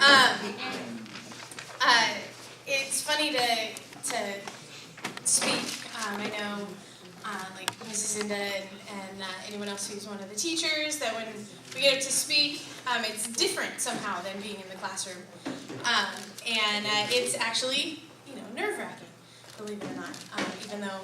Um, it's funny to speak. I know, like Mrs. Zinda and anyone else who's one of the teachers, that when we get up to speak, it's different somehow than being in the classroom. And it's actually, nerve-wracking, believe it or not. Even though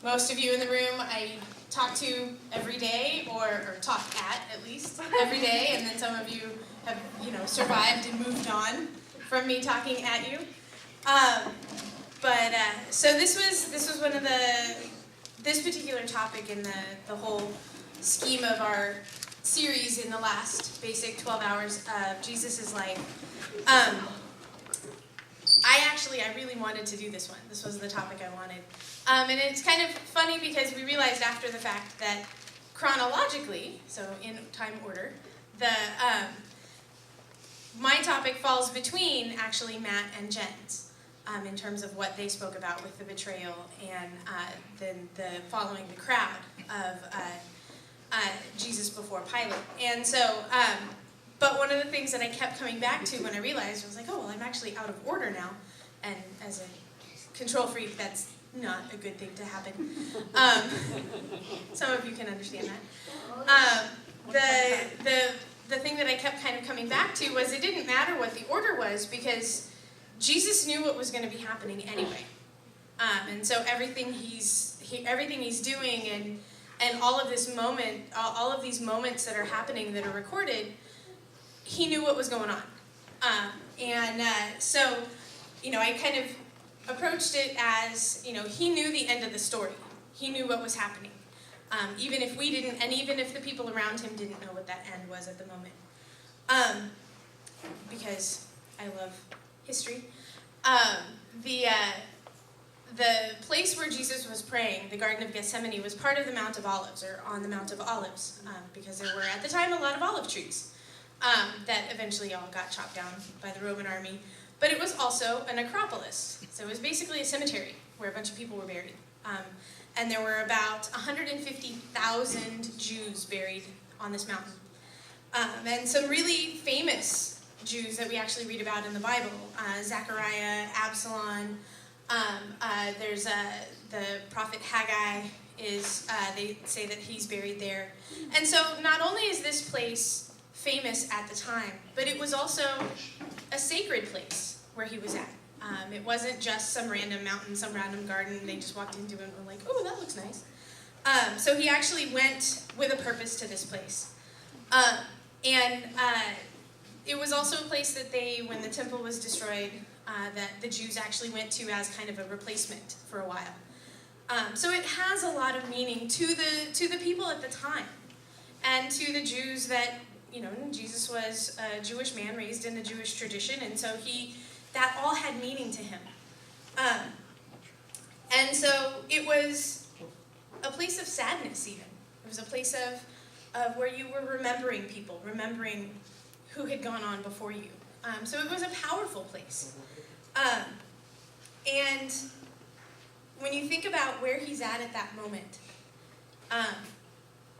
most of you in the room I talk to every day, or talk at least, every day, and then some of you have, survived and moved on from me talking at you. So this was one of this particular topic in the whole scheme of our series in the last basic 12 hours of Jesus' life. I really wanted to do this one. This was the topic I wanted. And it's kind of funny because we realized after the fact that chronologically, so in time order, my topic falls between actually Matt and Jen's in terms of what they spoke about with the betrayal and then the following the crowd of Jesus before Pilate. And so, but one of the things that I kept coming back to when I realized, I was like, oh, well, I'm actually out of order now. And as a control freak, that's not a good thing to happen. Some of you can understand that. The thing that I kept kind of coming back to was it didn't matter what the order was because Jesus knew what was going to be happening anyway. And so everything he's doing and all of this moment, all of these moments that are happening that are recorded, he knew what was going on. So I kind of approached it as, he knew the end of the story. He knew what was happening. Even if we didn't, and even if the people around him didn't know what that end was at the moment. Because I love history. The place where Jesus was praying, the Garden of Gethsemane, was part of the Mount of Olives, or on the Mount of Olives, because there were at the time a lot of olive trees that eventually all got chopped down by the Roman army. But it was also a necropolis. So it was basically a cemetery where a bunch of people were buried. And there were about 150,000 Jews buried on this mountain. And some really famous Jews that we actually read about in the Bible. Zechariah, Absalom. There's the prophet Haggai. They say that he's buried there. And so not only is this place famous at the time, but it was also a sacred place where he was at. It wasn't just some random mountain, some random garden. They just walked into it and were like, oh, that looks nice. So he actually went with a purpose to this place. It was also a place that when the temple was destroyed, that the Jews actually went to as kind of a replacement for a while. So it has a lot of meaning to the people at the time, and to the Jews that, Jesus was a Jewish man raised in the Jewish tradition, and so that all had meaning to him. And so it was a place of sadness even. It was a place of where you were remembering people, remembering who had gone on before you. So it was a powerful place. And when you think about where he's at that moment,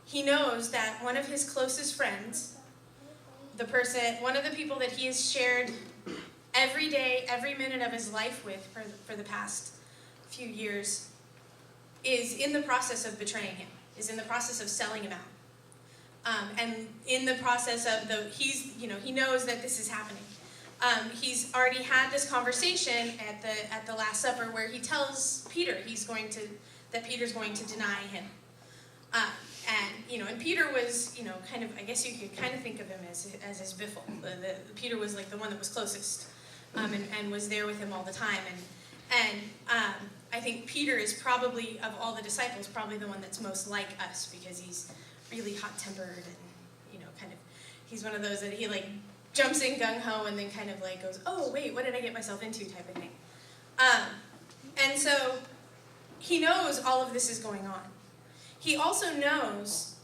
he knows that one of his closest friends, one of the people that he has shared every day, every minute of his life with for the past few years, is in the process of betraying him, is in the process of selling him out. And in the process of he knows that this is happening. He's already had this conversation at the Last Supper where he tells Peter that Peter's going to deny him. And Peter was, kind of, I guess you could kind of think of him as his biffle. Peter was like the one that was closest, and was there with him all the time. And I think Peter is probably, of all the disciples, probably the one that's most like us because he's really hot-tempered and, he's one of those that he jumps in gung-ho and then kind of goes, oh, wait, what did I get myself into type of thing. And so he knows all of this is going on. He also knows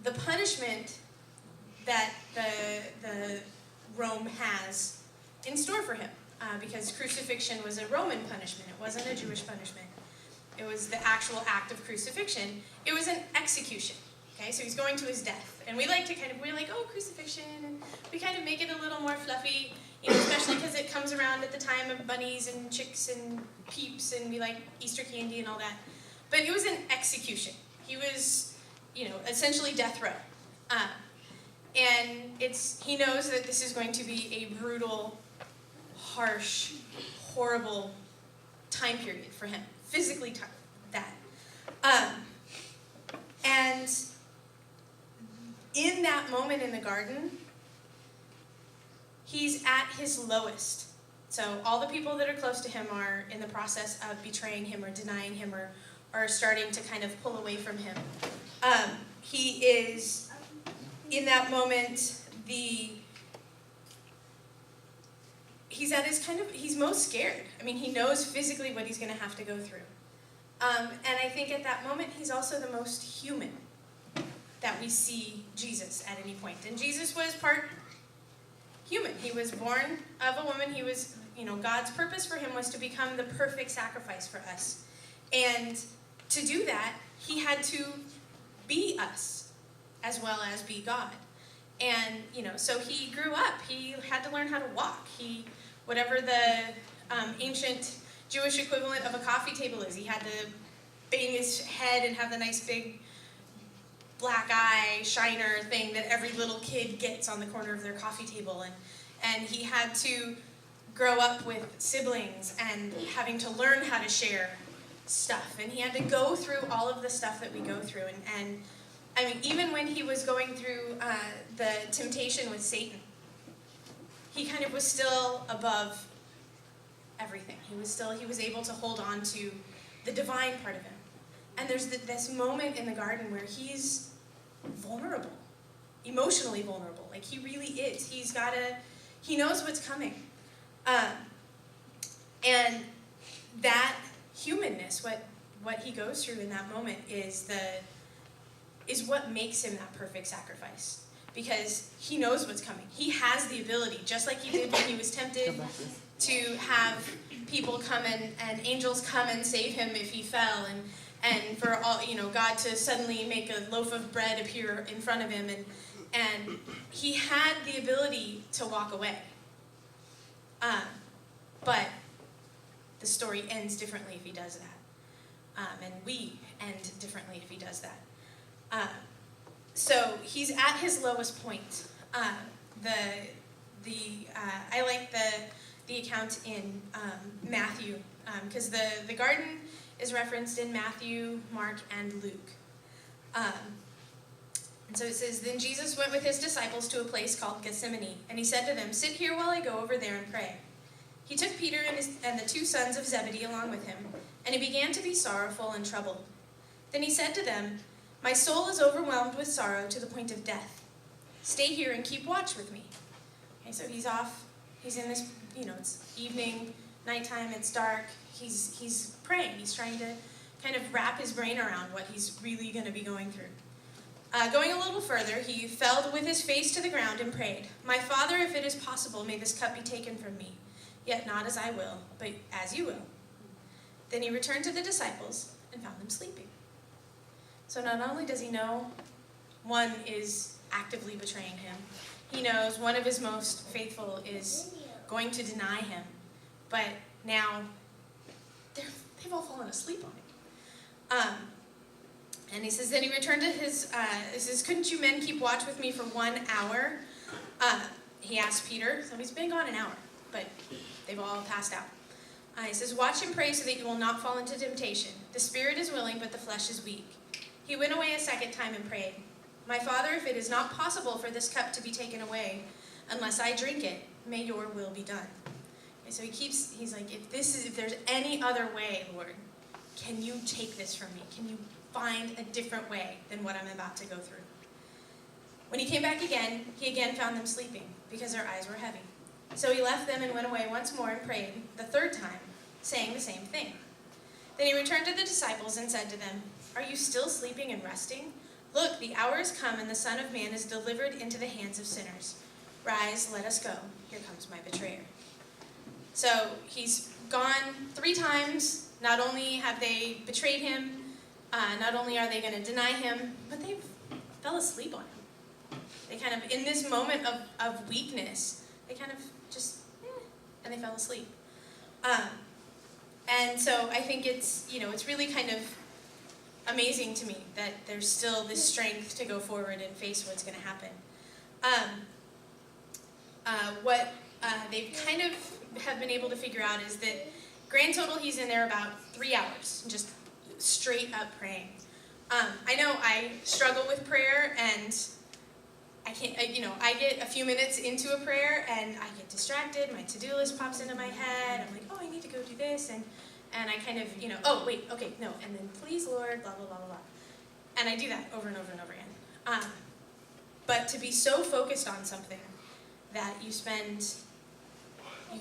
the punishment that the Rome has in store for him, because crucifixion was a Roman punishment. It wasn't a Jewish punishment. It was the actual act of crucifixion. It was an execution. Okay, so he's going to his death. And we like to we're like, oh, crucifixion, and we kind of make it a little more fluffy, especially because it comes around at the time of bunnies and chicks and peeps, and we like Easter candy and all that. But it was an execution. He was, essentially death row. And he knows that this is going to be a brutal, harsh, horrible time period for him. Physically that. And in that moment in the garden, he's at his lowest. So all the people that are close to him are in the process of betraying him or denying him or are starting to kind of pull away from him. He is, in that moment, he's at his he's most scared. I mean, he knows physically what he's going to have to go through. And I think at that moment, he's also the most human that we see Jesus at any point. And Jesus was part human. He was born of a woman. He was, God's purpose for him was to become the perfect sacrifice for us. And to do that, he had to be us as well as be God. And, so he grew up. He had to learn how to walk. Whatever the ancient Jewish equivalent of a coffee table is, he had to bang his head and have the nice big black eye shiner thing that every little kid gets on the corner of their coffee table. And he had to grow up with siblings and having to learn how to share stuff. And he had to go through all of the stuff that we go through. And I mean, even when he was going through the temptation with Satan, he kind of was still above everything. He was able to hold on to the divine part of him. And there's this moment in the garden where he's vulnerable, emotionally vulnerable. Like he really is. He knows what's coming. And that humanness, what he goes through in that moment is what makes him that perfect sacrifice. Because he knows what's coming. He has the ability, just like he did when he was tempted, to have people come and angels come and save him if he fell, and for all, God to suddenly make a loaf of bread appear in front of him, and he had the ability to walk away. But the story ends differently if he does that. And we end differently if he does that. So he's at his lowest point. I like the account in Matthew, because the garden is referenced in Matthew, Mark, and Luke. And so it says, "Then Jesus went with his disciples to a place called Gethsemane, and he said to them, 'Sit here while I go over there and pray.' He took Peter and the two sons of Zebedee along with him, and he began to be sorrowful and troubled. Then he said to them, 'My soul is overwhelmed with sorrow to the point of death. Stay here and keep watch with me.'" Okay, so he's off. He's in this, it's evening, nighttime, it's dark. He's praying. He's trying to kind of wrap his brain around what he's really going to be going through. Going a little further, he fell with his face to the ground and prayed, "My Father, if it is possible, may this cup be taken from me. Yet not as I will, but as you will." Then he returned to the disciples and found them sleeping. So not only does he know one is actively betraying him, he knows one of his most faithful is going to deny him, but now they've all fallen asleep on him. And he says, then he returned to he says, "Couldn't you men keep watch with me for 1 hour?" He asked Peter, so he's been gone an hour, but they've all passed out. He says, "Watch and pray so that you will not fall into temptation. The spirit is willing, but the flesh is weak." He went away a second time and prayed, "My Father, if it is not possible for this cup to be taken away, unless I drink it, may your will be done." Okay, so he's like, if there's any other way, Lord, can you take this from me? Can you find a different way than what I'm about to go through? When he came back again, he again found them sleeping, because their eyes were heavy. So he left them and went away once more and prayed the third time, saying the same thing. Then he returned to the disciples and said to them, "Are you still sleeping and resting? Look, the hour is come, and the Son of Man is delivered into the hands of sinners. Rise, let us go. Here comes my betrayer." So he's gone 3 times. Not only have they betrayed him, not only are they going to deny him, but they've fell asleep on him. They kind of, in this moment of weakness, they kind of just, and they fell asleep. And so I think it's, it's really kind of amazing to me that there's still this strength to go forward and face what's going to happen. What they kind of have been able to figure out is that grand total he's in there about 3 hours, just straight up praying. I know I struggle with prayer, and I can't, I get a few minutes into a prayer and I get distracted, my to-do list pops into my head, I'm like, oh, I need to go do this, and I kind of, oh, wait, okay, no, and then please, Lord, blah, blah, blah, blah, blah. And I do that over and over and over again. But to be so focused on something that you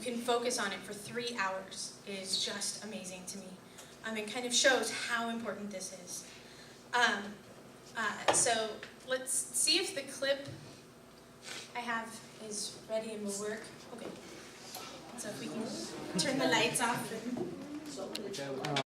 can focus on it for 3 hours is just amazing to me. It kind of shows how important this is. So let's see if the clip I have is ready and will work. Okay. So if we can turn the lights off.